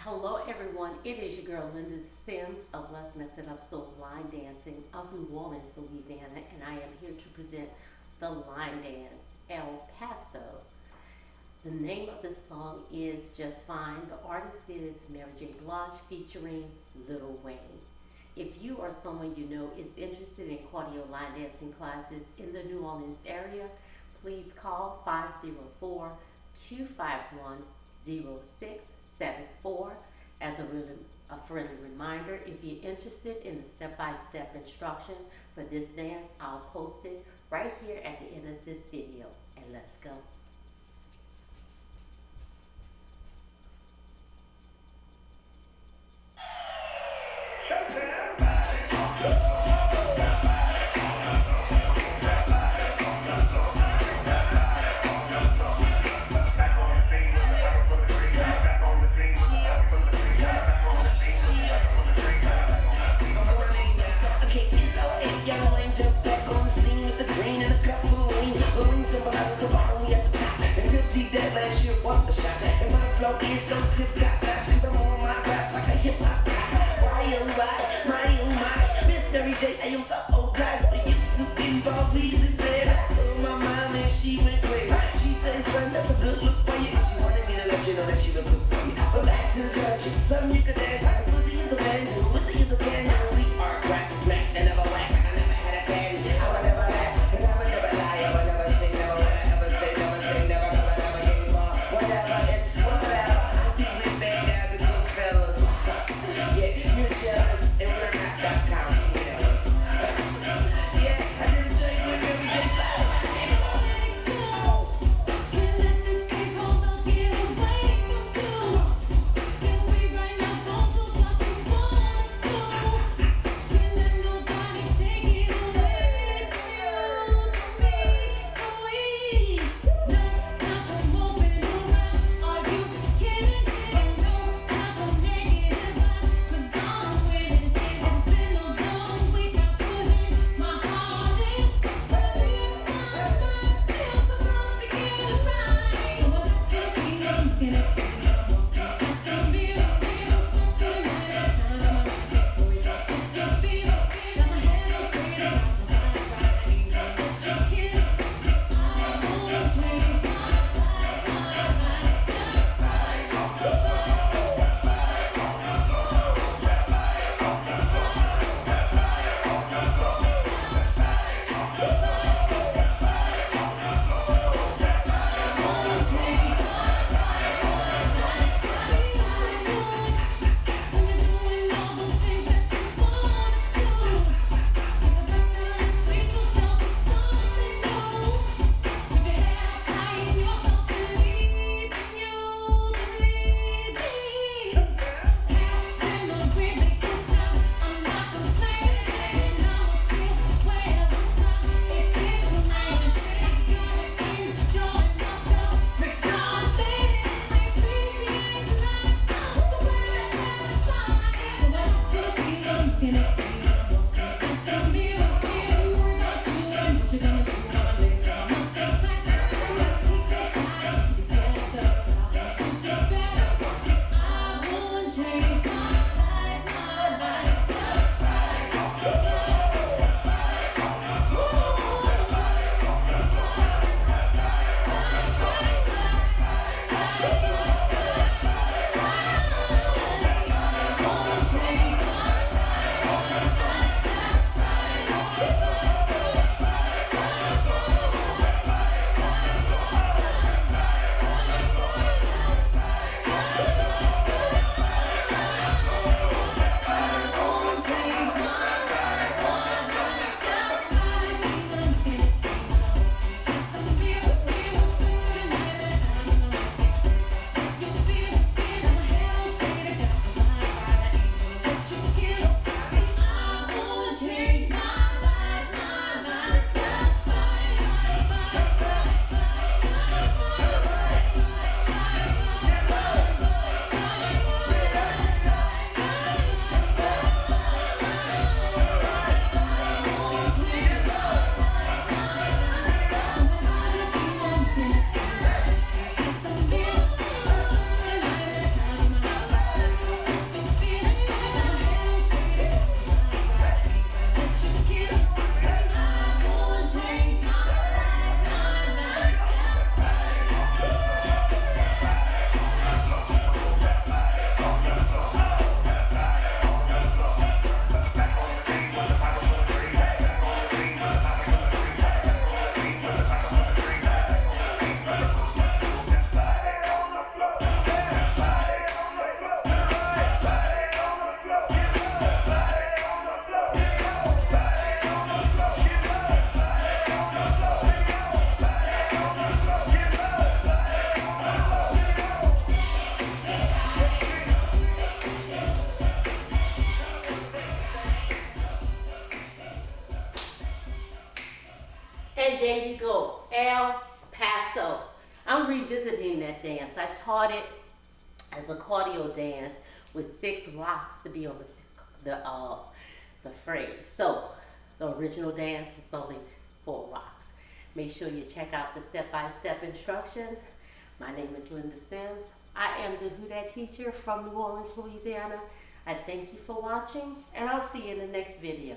Hello everyone, it is your girl Linda Sims of Let's Mess It Up Soul Line Dancing of New Orleans, Louisiana, and I am here to present the line dance, El Paso. The name of the song is Just Fine. The artist is Mary J. Blige featuring Lil Wayne. If you or someone you know is interested in cardio line dancing classes in the New Orleans area, please call 504-251-0674. As a friendly reminder, if you're interested in the step-by-step instruction for this dance, I'll post it right here at the end of this video. And let's go. It's so tip-top notch, cause I'm on my raps like a hip-hop guy. Why oh my, Miss Mary J, I'm so old guys. For you to involve, please and play. I told my mom and she went crazy. She said, son, that's a good look for you. She wanted me to let you know that she was good for you. But back to the subject, something you could dance like a slitty in the banjo. With the use of candy, we are crack, smack, and never whack. Like I never had a candy. I would never laugh, and I would never lie. I would never say, never would I ever say, never gave up. Whatever, it's whatever. that dance. I taught it as a cardio dance with 6 rocks to be on the phrase. So the original dance is only 4 rocks. Make sure you check out the step-by-step instructions. My name is Linda Sims. I am the Who Dat teacher from New Orleans, Louisiana. I thank you for watching, and I'll see you in the next video.